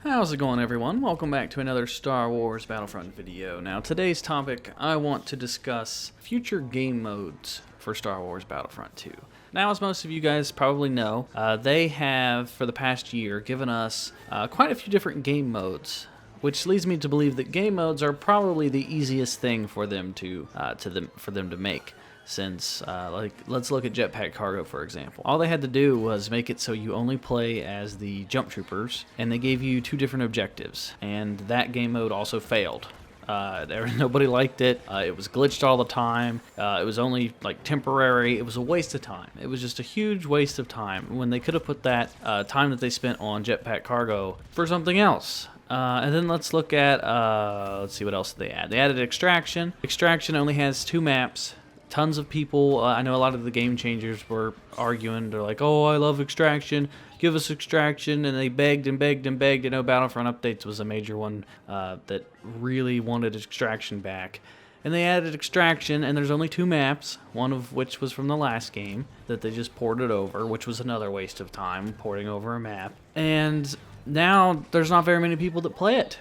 How's it going, everyone? Welcome back to another Star Wars Battlefront video. Now, today's topic, I want to discuss future game modes for Star Wars Battlefront 2. Now, as most of you guys probably know, they have, for the past year, given us quite a few different game modes, which leads me to believe that game modes are probably the easiest thing for them to make. Since, let's look at Jetpack Cargo, for example. All they had to do was make it so you only play as the Jump Troopers, and they gave you two different objectives, and that game mode also failed. Nobody liked it. It was glitched all the time. It was only, temporary. It was a waste of time. It was just a huge waste of time when they could have put that time that they spent on Jetpack Cargo for something else. And then let's look at, let's see, what else did they add? They added Extraction. Extraction only has 2 maps. Tons of people, I know a lot of the game changers were arguing. They're like, oh, I love Extraction, give us Extraction, and they begged and begged and begged. Battlefront Updates was a major one that really wanted Extraction back. And they added Extraction, and there's only 2 maps, one of which was from the last game that they just ported over, which was another waste of time, porting over a map. And now there's not very many people that play it.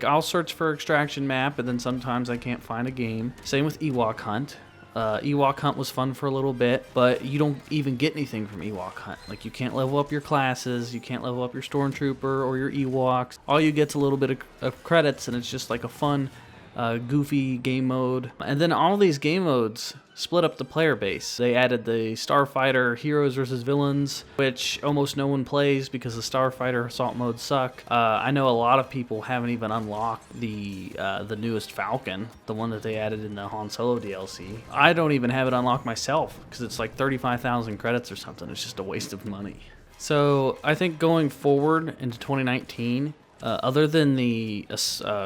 I'll search for Extraction map, and then sometimes I can't find a game. Same with Ewok Hunt. Ewok Hunt was fun for a little bit, but you don't even get anything from Ewok Hunt. You can't level up your classes, you can't level up your Stormtrooper or your Ewoks. All you get's a little bit of credits, and it's just like a fun, goofy game mode. And then all these game modes split up the player base. They added the Starfighter Heroes versus Villains, which almost no one plays because the Starfighter Assault modes suck. I know a lot of people haven't even unlocked the newest Falcon, the one that they added in the Han Solo DLC. I don't even have it unlocked myself because it's like 35,000 credits or something. It's just a waste of money. So I think going forward into 2019, other than the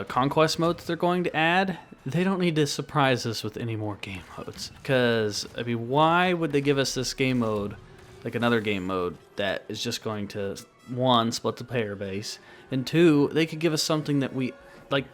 conquest modes they're going to add, they don't need to surprise us with any more game modes. Because, why would they give us this game mode, another game mode, that is just going to, 1, split the player base, and 2, they could give us something that we,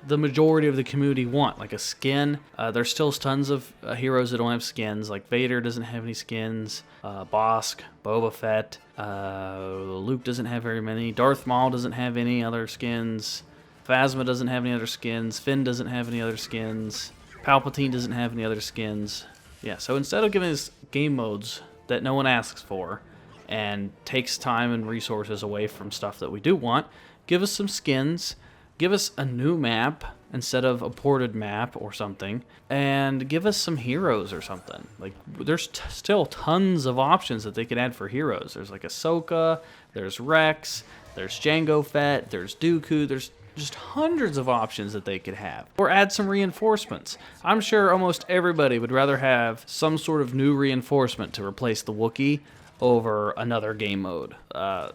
the majority of the community want, like a skin. There's still tons of heroes that don't have skins, Vader doesn't have any skins, Bosk, Boba Fett, Luke doesn't have very many, Darth Maul doesn't have any other skins, Phasma doesn't have any other skins, Finn doesn't have any other skins, Palpatine doesn't have any other skins. Yeah, so instead of giving us game modes that no one asks for and takes time and resources away from stuff that we do want, give us some skins, give us a new map instead of a ported map or something, and give us some heroes or something. There's still tons of options that they could add for heroes. There's Ahsoka, there's Rex, there's Jango Fett, there's Dooku, there's just hundreds of options that they could have. Or add some reinforcements. I'm sure almost everybody would rather have some sort of new reinforcement to replace the Wookiee over another game mode. I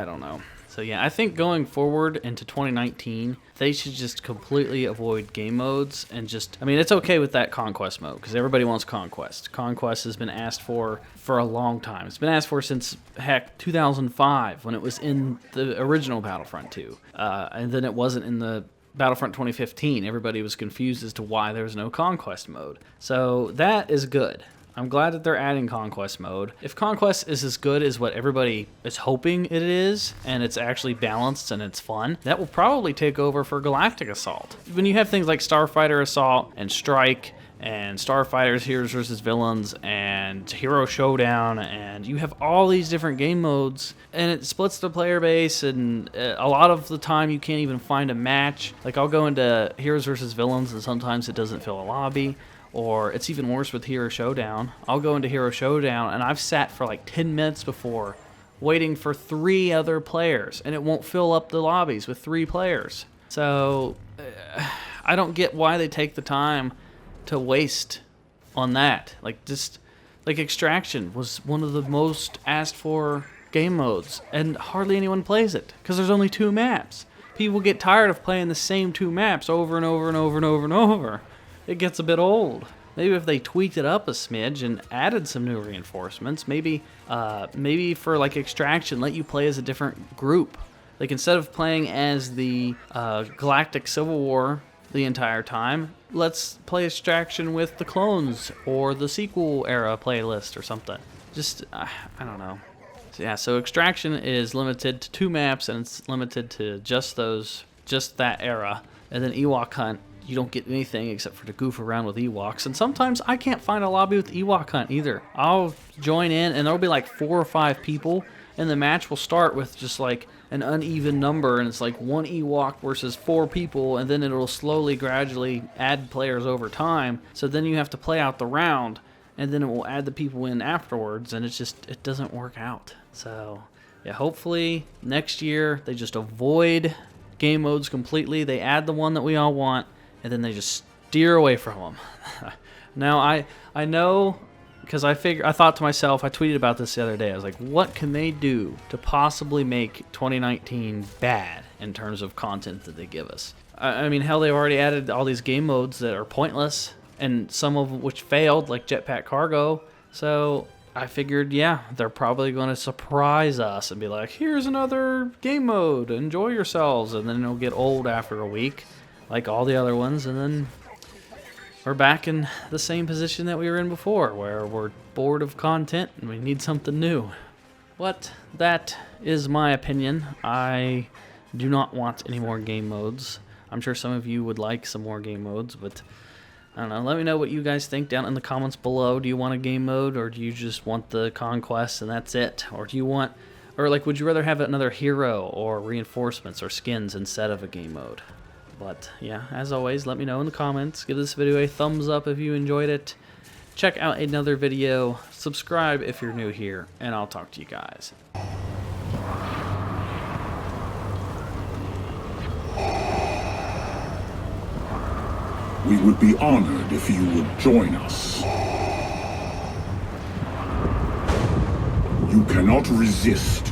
don't know. So yeah, I think going forward into 2019, they should just completely avoid game modes and it's okay with that Conquest mode because everybody wants Conquest. Conquest has been asked for a long time. It's been asked for since, 2005 when it was in the original Battlefront 2. And then it wasn't in the Battlefront 2015. Everybody was confused as to why there was no Conquest mode. So that is good. I'm glad that they're adding Conquest mode. If Conquest is as good as what everybody is hoping it is, and it's actually balanced and it's fun, that will probably take over for Galactic Assault. When you have things like Starfighter Assault and Strike and Starfighters Heroes versus Villains and Hero Showdown, and you have all these different game modes, and it splits the player base, and a lot of the time you can't even find a match. I'll go into Heroes versus Villains, and sometimes it doesn't fill a lobby. Or it's even worse with Hero Showdown. I'll go into Hero Showdown, and I've sat for 10 minutes before waiting for 3 other players, and it won't fill up the lobbies with 3 players. So I don't get why they take the time to waste on that. Extraction was one of the most asked for game modes, and hardly anyone plays it because there's only 2 maps. People get tired of playing the same 2 maps over and over and over and over and over. It gets a bit old. Maybe if they tweaked it up a smidge and added some new reinforcements, maybe for Extraction, let you play as a different group. Instead of playing as the Galactic Civil War the entire time, let's play Extraction with the clones or the sequel era playlist or something. I don't know. Yeah, so extraction is limited to 2 maps, and it's limited to just that era. And then Ewok Hunt, you don't get anything except for to goof around with Ewoks. And sometimes I can't find a lobby with Ewok Hunt either. I'll join in, and there'll be like 4 or 5 people, and the match will start with just like an uneven number, and it's like 1 Ewok versus 4 people, and then it'll slowly, gradually add players over time. So then you have to play out the round, and then it will add the people in afterwards, and it doesn't work out. So yeah, hopefully next year they just avoid game modes completely. They add the one that we all want, and then they just steer away from them. Now I know, because I thought to myself, I tweeted about this the other day. I was like, what can they do to possibly make 2019 bad in terms of content that they give us? I mean, hell, they've already added all these game modes that are pointless, and some of which failed, like Jetpack Cargo. So I figured, yeah, they're probably going to surprise us and be like, here's another game mode, enjoy yourselves. And then it'll get old after a week, like all the other ones, and then we're back in the same position that we were in before, where we're bored of content and we need something new. But that is my opinion. I do not want any more game modes. I'm sure some of you would like some more game modes, but I don't know. Let me know what you guys think down in the comments below. Do you want a game mode, or do you just want the conquest and that's it? Or do you want, or like, would you rather have another hero or reinforcements or skins instead of a game mode? But yeah, as always, let me know in the comments. Give this video a thumbs up if you enjoyed it. Check out another video. Subscribe if you're new here, and I'll talk to you guys. We would be honored if you would join us. You cannot resist